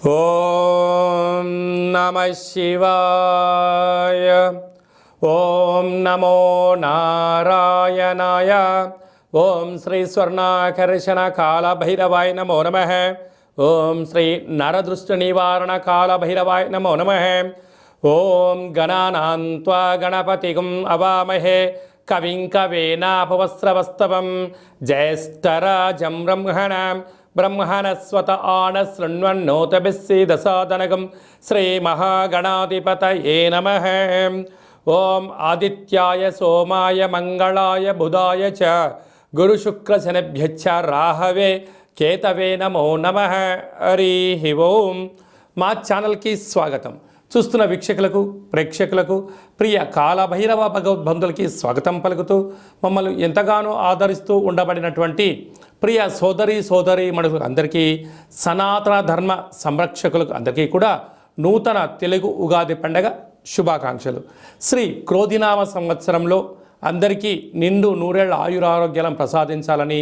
ఓం నమః శివాయ. ఓం నమో నారాయణాయ. ఓం శ్రీ స్వర్ణాకర్షణ కాళభైరవాయ నమో నమః. ఓం శ్రీ నరదృష్టి నివారణ కాళభైరవాయ నమో నమః. ఓం గణానాం త్వా గణపతిం అవామహే కవిం కవేనాపవస్రవస్తవం జ్యేష్ఠరాజం బ్రహ్మణస్వత ఆనశృణ్వన్నోతభిస్సీదసాదనగం శ్రీమహాగణాధిపతయే నమః. ఓం ఆదిత్యాయ సోమాయ మంగళాయ బుధాయ చ గురుశుక్రశనిభ్యశ్చ రాహవే కేతవే నమో నమః. హరి ఓం. మా ఛానల్కి స్వాగతం. చూస్తున్న వీక్షకులకు ప్రేక్షకులకు ప్రియ కాళభైరవ భగవద్బంధులకి స్వాగతం పలుకుతూ మమ్మల్ని ఎంతగానో ఆదరిస్తూ ఉండబడినటువంటి ప్రియ సోదరి మనుషులకు అందరికీ, సనాతన ధర్మ సంరక్షకులకు అందరికీ కూడా నూతన తెలుగు ఉగాది పండగ శుభాకాంక్షలు. శ్రీ క్రోధినామ సంవత్సరంలో అందరికీ నిండు నూరేళ్ల ఆయురారోగ్యాలను ప్రసాదించాలని,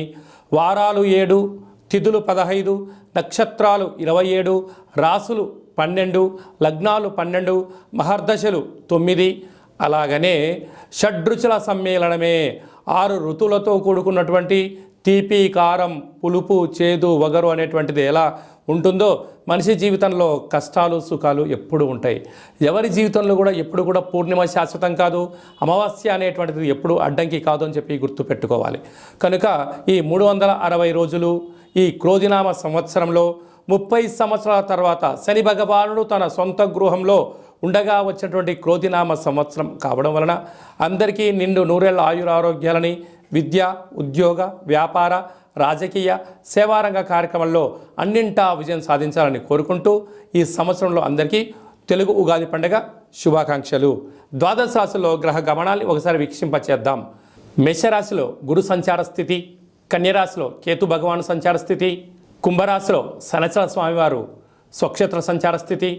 వారాలు 7, తిథులు 15, నక్షత్రాలు 27, రాసులు 12, లగ్నాలు 12, మహర్దశలు 9, అలాగనే షడ్రుచుల సమ్మేళనమే 6 ఋతువులతో కూడుకున్నటువంటి తీపి, కారం, పులుపు, చేదు, వగరు అనేటువంటిది ఎలా ఉంటుందో మనిషి జీవితంలో కష్టాలు సుఖాలు ఎప్పుడు ఉంటాయి. ఎవరి జీవితంలో కూడా ఎప్పుడు కూడా పూర్ణిమ శాశ్వతం కాదు, అమావాస్య అనేటువంటిది ఎప్పుడు అడ్డంకి కాదు అని చెప్పి గుర్తుపెట్టుకోవాలి. కనుక ఈ 360 రోజులు ఈ క్రోధినామ సంవత్సరంలో 30 సంవత్సరాల తర్వాత శని భగవానుడు తన సొంత గృహంలో ఉండగా వచ్చినటువంటి క్రోధినామ సంవత్సరం కావడం వలన అందరికీ నిండు నూరేళ్ల ఆయురారోగ్యాలని, విద్య, ఉద్యోగ, వ్యాపార, రాజకీయ, సేవారంగ కార్యక్రమంలో అన్నింటా విజయం సాధించాలని కోరుకుంటూ ఈ సంవత్సరంలో అందరికీ తెలుగు ఉగాది పండుగ శుభాకాంక్షలు. ద్వాదశ రాశిలో గ్రహ గమనాన్ని ఒకసారి వీక్షింపచేద్దాం. మేషరాశిలో గురు సంచార స్థితి, కన్యరాశిలో కేతు భగవాను సంచార స్థితి, కుంభరాశిలో శనిచర స్వామివారు స్వక్షేత్ర సంచార స్థితి,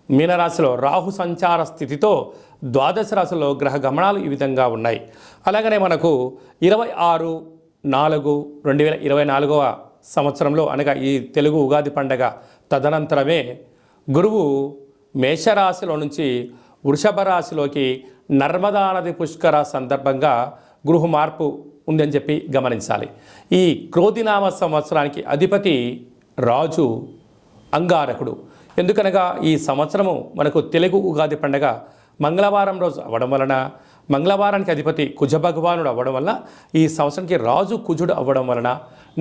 మీనరాశిలో రాహు సంచార స్థితితో ద్వాదశ రాశిలో గ్రహ గమనాలు ఈ విధంగా ఉన్నాయి. అలాగనే మనకు 26/4/2024 సంవత్సరంలో అనగా ఈ తెలుగు ఉగాది పండగ తదనంతరమే గురువు మేషరాశిలో నుంచి వృషభ రాశిలోకి నర్మదా నది పుష్కర సందర్భంగా గృహ మార్పు ఉందని చెప్పి గమనించాలి. ఈ క్రోధినామ సంవత్సరానికి అధిపతి రాజు అంగారకుడు. ఎందుకనగా ఈ సంవత్సరము మనకు తెలుగు ఉగాది పండగ మంగళవారం రోజు అవ్వడం వలన, మంగళవారానికి అధిపతి కుజ భగవానుడు అవ్వడం వలన, ఈ సంవత్సరానికి రాజు కుజుడు అవ్వడం వలన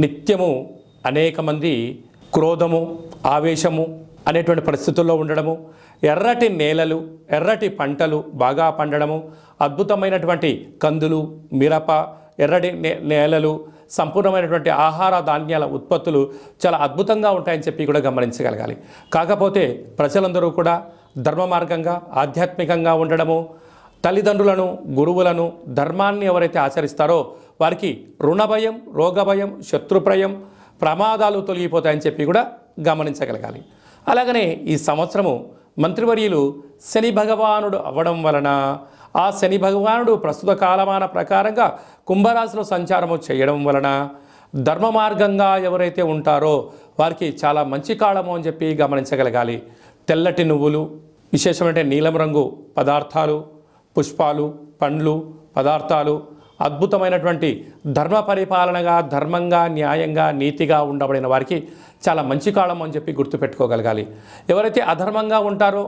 నిత్యము అనేక మంది క్రోధము, ఆవేశము అనేటువంటి పరిస్థితుల్లో ఉండడము, ఎర్రటి నేలలు, ఎర్రటి పంటలు బాగా పండడము, అద్భుతమైనటువంటి కందులు, మిరప, ఎర్రటి నేలలు, సంపూర్ణమైనటువంటి ఆహార ధాన్యాల ఉత్పత్తులు చాలా అద్భుతంగా ఉంటాయని చెప్పి కూడా గమనించగలగాలి. కాకపోతే ప్రజలందరూ కూడా ధర్మ మార్గంగా ఆధ్యాత్మికంగా ఉండడము, తల్లిదండ్రులను, గురువులను, ధర్మాన్ని ఎవరైతే ఆచరిస్తారో వారికి రుణభయం, రోగభయం, శత్రుప్రయం, ప్రమాదాలు తొలగిపోతాయని చెప్పి కూడా గమనించగలగాలి. అలాగనే ఈ సంవత్సరము మంత్రివర్యులు శని భగవానుడు అవ్వడం వలన ఆ శని భగవానుడు ప్రస్తుత కాలమాన ప్రకారంగా కుంభరాశిలో సంచారము చేయడం వలన ధర్మ మార్గంగా ఎవరైతే ఉంటారో వారికి చాలా మంచి కాలము అని చెప్పి గమనించగలగాలి. తెల్లటి నువ్వులు, విశేషమైన నీలం రంగు పదార్థాలు, పుష్పాలు, పండ్లు, పదార్థాలు, అద్భుతమైనటువంటి ధర్మ పరిపాలనగా, ధర్మంగా, న్యాయంగా, నీతిగా ఉండబడిన వారికి చాలా మంచి కాలం అని చెప్పి గుర్తుపెట్టుకోగలగాలి. ఎవరైతే అధర్మంగా ఉంటారో,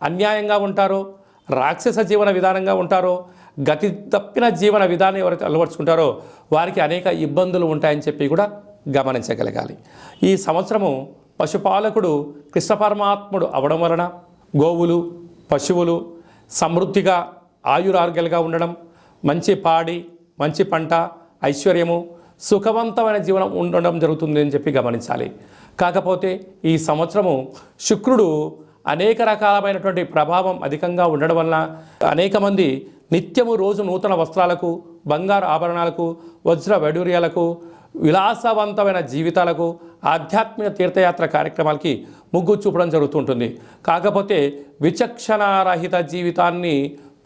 అన్యాయంగా ఉంటారో, రాక్షస జీవన విధానంగా ఉంటారో, గతి తప్పిన జీవన విధానం ఎవరైతే అలవర్చుకుంటారో వారికి అనేక ఇబ్బందులు ఉంటాయని చెప్పి కూడా గమనించగలగాలి. ఈ సంవత్సరము పశుపాలకుడు కృష్ణ పరమాత్ముడు అవడం వలన గోవులు, పశువులు సమృద్ధిగా ఆయురారోగ్యాలుగా ఉండడం, మంచి పాడి, మంచి పంట, ఐశ్వర్యము, సుఖవంతమైన జీవనం ఉండడం జరుగుతుంది అని చెప్పి గమనించాలి. కాకపోతే ఈ సంవత్సరము శుక్రుడు అనేక రకాలమైనటువంటి ప్రభావం అధికంగా ఉండడం వలన అనేక మంది నిత్యము రోజు నూతన వస్త్రాలకు, బంగారు ఆభరణాలకు, వజ్ర వైడూర్యాలకు, విలాసవంతమైన జీవితాలకు, ఆధ్యాత్మిక తీర్థయాత్ర కార్యక్రమాలకి మొగ్గు చూపడం జరుగుతుంటుంది. కాకపోతే విచక్షణారహిత జీవితాన్ని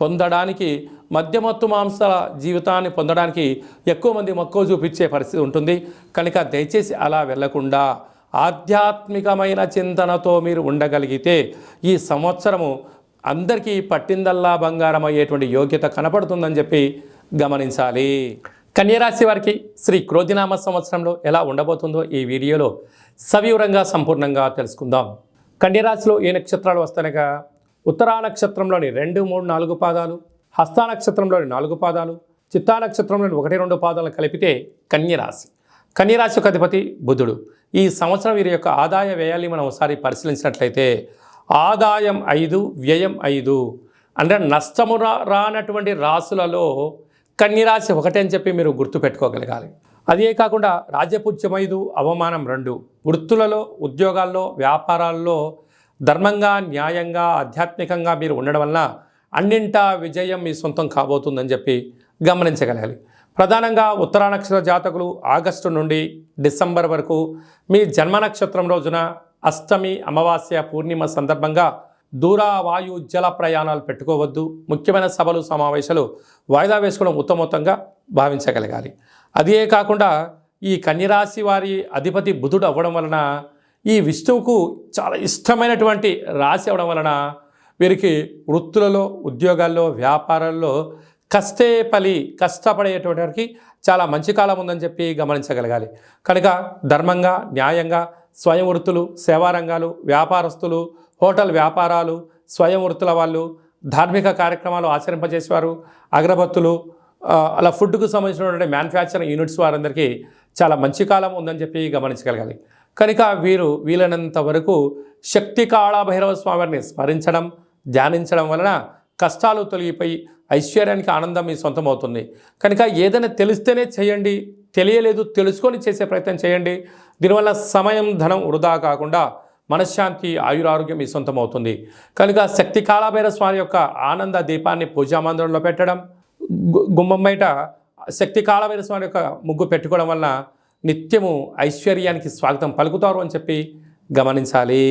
పొందడానికి, మద్యమత్తు మాంసాల జీవితాన్ని పొందడానికి ఎక్కువ మంది మక్కువ చూపించే పరిస్థితి ఉంటుంది. కనుక దయచేసి అలా వెళ్లకుండా ఆధ్యాత్మికమైన చింతనతో మీరు ఉండగలిగితే ఈ సంవత్సరము అందరికీ పట్టిందల్లా బంగారం అయ్యేటువంటి యోగ్యత కనపడుతుందని చెప్పి గమనించాలి. కన్యరాశి వారికి శ్రీ క్రోధినామ సంవత్సరంలో ఎలా ఉండబోతుందో ఈ వీడియోలో సవివరంగా సంపూర్ణంగా తెలుసుకుందాం. కన్యరాశిలో ఏ నక్షత్రాలు వస్తాయనగా ఉత్తరా నక్షత్రంలోని 2, 3, 4 పాదాలు, హస్తా నక్షత్రంలోని 4 పాదాలు, చిత్తా నక్షత్రంలోని 1, 2 పాదాలను కలిపితే కన్యరాశి. కన్యరాశి యొక్క అధిపతి బుధుడు. ఈ సంవత్సరం వీరి యొక్క ఆదాయ వ్యయాన్ని మనం ఒకసారి పరిశీలించినట్లయితే ఆదాయం 5, వ్యయం 5 అంటే నష్టము రానటువంటి రాశులలో కన్యరాశి 1 అని చెప్పి మీరు గుర్తుపెట్టుకోగలగాలి. అదే కాకుండా రాజ్యపూజ్యం 5, అవమానం 2. వృత్తులలో, ఉద్యోగాల్లో, వ్యాపారాల్లో ధర్మంగా, న్యాయంగా, ఆధ్యాత్మికంగా మీరు ఉండడం వలన అన్నింటా విజయం మీ సొంతం కాబోతుందని చెప్పి గమనించగలగాలి. ప్రధానంగా ఉత్తరా నక్షత్ర జాతకులు ఆగస్టు నుండి డిసెంబర్ వరకు మీ జన్మ నక్షత్రం రోజున అష్టమి, అమావాస్య, పూర్ణిమ సందర్భంగా దూర, వాయు, జల ప్రయాణాలు పెట్టుకోవద్దు. ముఖ్యమైన సభలు, సమావేశాలు వాయిదా వేసుకోవడం ఉత్తమోత్తంగా భావించగలగాలి. అదే కాకుండా ఈ కన్యరాశి వారి అధిపతి బుధుడు అవ్వడం వలన ఈ విష్ణువుకు చాలా ఇష్టమైనటువంటి రాశి అవ్వడం వలన వీరికి వృత్తులలో, ఉద్యోగాల్లో, వ్యాపారాల్లో కష్టపడేటువంటి వారికి చాలా మంచి కాలం ఉందని చెప్పి గమనించగలగాలి. కనుక ధర్మంగా, న్యాయంగా స్వయం వృత్తులు, సేవా రంగాలు, వ్యాపారస్తులు, హోటల్ వ్యాపారాలు, స్వయం వృత్తుల వాళ్ళు, ధార్మిక కార్యక్రమాలు ఆచరింపజేసేవారు, అగరబత్తులు, అలా ఫుడ్కు సంబంధించినటువంటి మ్యానుఫ్యాక్చరింగ్ యూనిట్స్ వారందరికీ చాలా మంచి కాలం ఉందని చెప్పి గమనించగలగాలి. కనుక వీరు వీలైనంత వరకు శక్తి కాళభైరవ స్వామిని స్మరించడం, ధ్యానించడం వలన కష్టాలు తొలగిపోయి ఐశ్వర్యానికి ఆనందం మీ సొంతం అవుతుంది. కనుక ఏదైనా తెలిస్తేనే చేయండి, తెలియలేదు తెలుసుకొని చేసే ప్రయత్నం చేయండి. దీనివల్ల సమయం, ధనం వృధా కాకుండా మనశ్శాంతి, ఆయురారోగ్యం మీ సొంతం అవుతుంది. కనుక శక్తి కాళభైరవ స్వామి యొక్క ఆనంద దీపాన్ని పూజా మందిరంలో పెట్టడం, గుమ్మం బయట శక్తి కాళభైరవ స్వామి యొక్క ముగ్గు పెట్టుకోవడం వలన నిత్యము ఐశ్వర్యానికి స్వాగతం పలుకుతారు అని చెప్పి గమనించాలి.